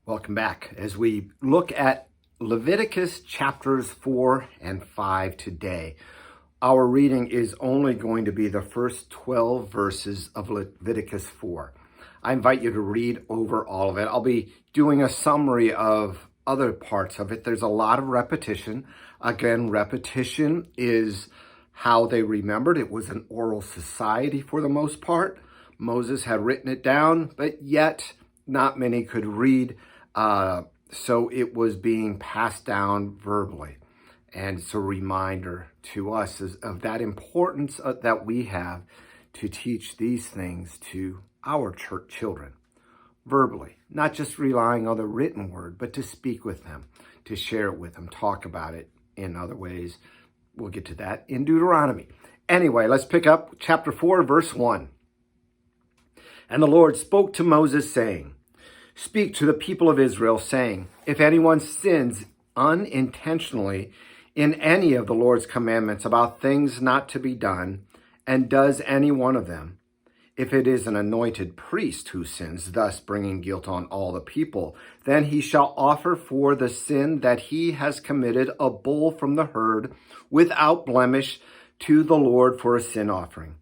Welcome back as we look at Leviticus chapters 4 and 5 today. Our reading is only going to be the first 12 verses of Leviticus 4. I invite you to read over all of it. I'll be doing a summary of other parts of it. There's a lot of repetition. Again, repetition is how they remembered. It was an oral society for the most part. Moses had written it down, but yet not many could read. So it was being passed down verbally. And it's a reminder to us of that importance that we have to teach these things to our church children verbally, not just relying on the written word, but to speak with them, to share it with them, talk about it in other ways. We'll get to that in Deuteronomy. Anyway, let's pick up chapter 4, verse 1. And the Lord spoke to Moses, saying, "Speak to the people of Israel, saying, if anyone sins unintentionally in any of the Lord's commandments about things not to be done, and does any one of them, if it is an anointed priest who sins, thus bringing guilt on all the people, then he shall offer for the sin that he has committed a bull from the herd without blemish to the Lord for a sin offering.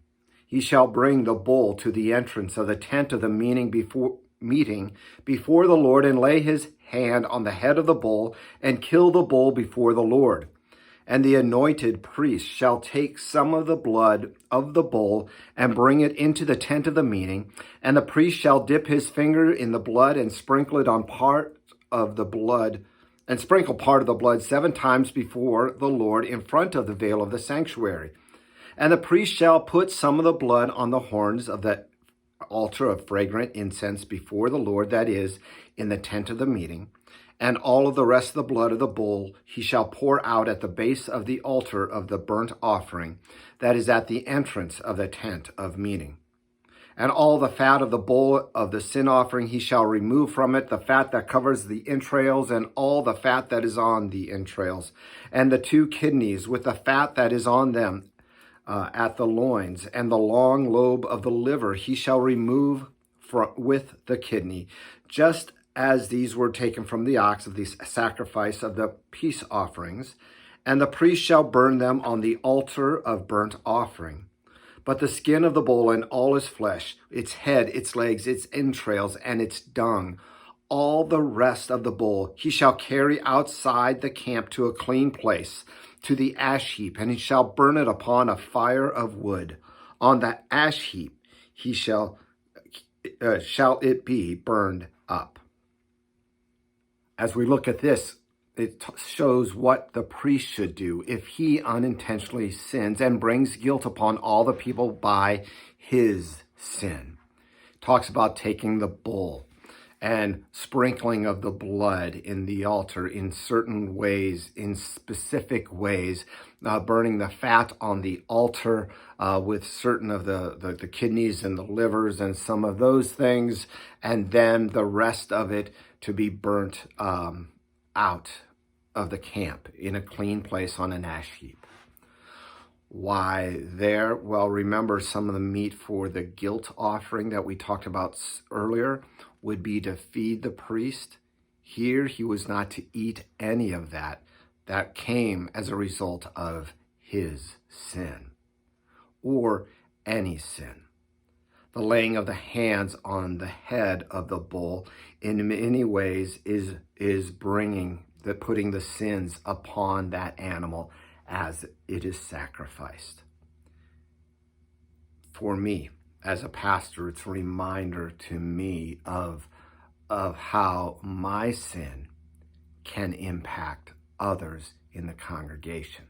He shall bring the bull to the entrance of the tent of the meeting before the Lord, and lay his hand on the head of the bull and kill the bull before the Lord. And the anointed priest shall take some of the blood of the bull and bring it into the tent of the meeting. And the priest shall dip his finger in the blood and sprinkle it on part of the blood, and sprinkle part of the blood 7 times before the Lord in front of the veil of the sanctuary. And the priest shall put some of the blood on the horns of the altar of fragrant incense before the Lord, that is, in the tent of the meeting. And all of the rest of the blood of the bull he shall pour out at the base of the altar of the burnt offering, that is at the entrance of the tent of meeting. And all the fat of the bull of the sin offering he shall remove from it, the fat that covers the entrails, and all the fat that is on the entrails, and the 2 kidneys with the fat that is on them, at the loins, and the long lobe of the liver he shall remove with the kidney, just as these were taken from the ox of the sacrifice of the peace offerings. And the priest shall burn them on the altar of burnt offering. But the skin of the bull and all his flesh, its head, its legs, its entrails, and its dung, all the rest of the bull he shall carry outside the camp to a clean place, to the ash heap, and he shall burn it upon a fire of wood. On the ash heap he shall it be burned up. As we look at this, it shows what the priest should do if he unintentionally sins and brings guilt upon all the people by his sin. It talks about taking the bull and sprinkling of the blood in the altar in certain ways, in specific ways, burning the fat on the altar with certain of the kidneys and the livers and some of those things, and then the rest of it to be burnt out of the camp in a clean place on an ash heap. Why there? Well, remember, some of the meat for the guilt offering that we talked about earlier would be to feed the priest. Here, he was not to eat any of that. That came as a result of his sin, or any sin. The laying of the hands on the head of the bull in many ways is putting the sins upon that animal as it is sacrificed. For me, as a pastor, it's a reminder to me of how my sin can impact others in the congregation.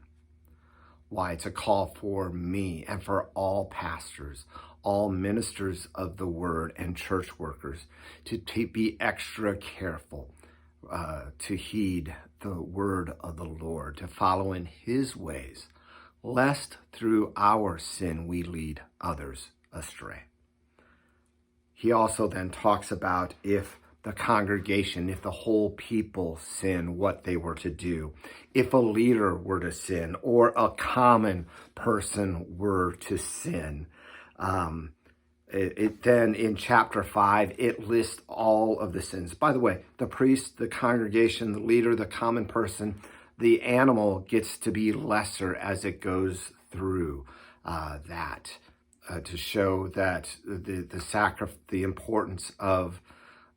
Why it's a call for me and for all pastors, all ministers of the word and church workers to be extra careful, to heed the word of the Lord, to follow in his ways, lest through our sin we lead others astray. He also then talks about if the congregation, if the whole people sin, what they were to do. If a leader were to sin, or a common person were to sin, Then in chapter 5, it lists all of the sins. By the way, the priest, the congregation, the leader, the common person, the animal gets to be lesser as it goes through that to show that the importance of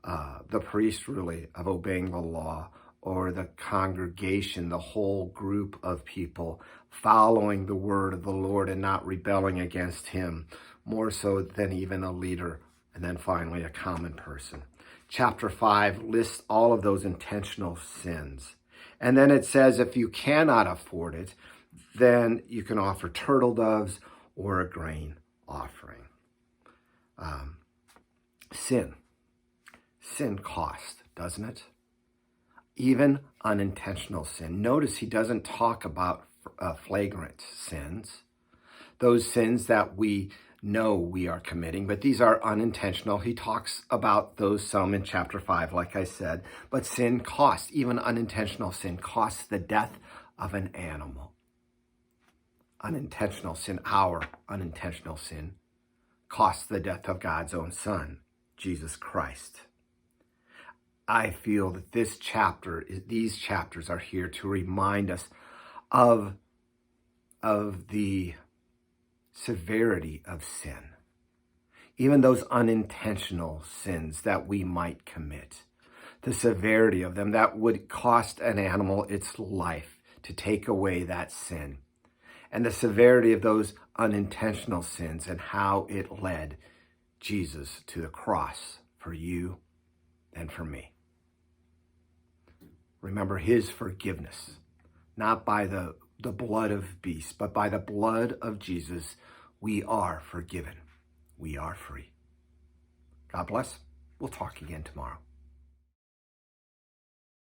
the priest, really, of obeying the law, or the congregation, the whole group of people following the word of the Lord and not rebelling against him, more so than even a leader, and then finally a common person. Chapter 5 lists all of those intentional sins. And then it says if you cannot afford it, then you can offer turtle doves or a grain offering. Sin costs, doesn't it? Even unintentional sin. Notice he doesn't talk about flagrant sins, those sins that we know we are committing, but these are unintentional. He talks about those some in chapter 5, like I said, but sin costs, even unintentional sin costs the death of an animal. Unintentional sin, our unintentional sin, costs the death of God's own Son, Jesus Christ. I feel that these chapters are here to remind us of the severity of sin, even those unintentional sins that we might commit, the severity of them that would cost an animal its life to take away that sin, and the severity of those unintentional sins and how it led Jesus to the cross for you and for me. Remember his forgiveness, not by the blood of beasts, but by the blood of Jesus, we are forgiven. We are free. God bless. We'll talk again tomorrow.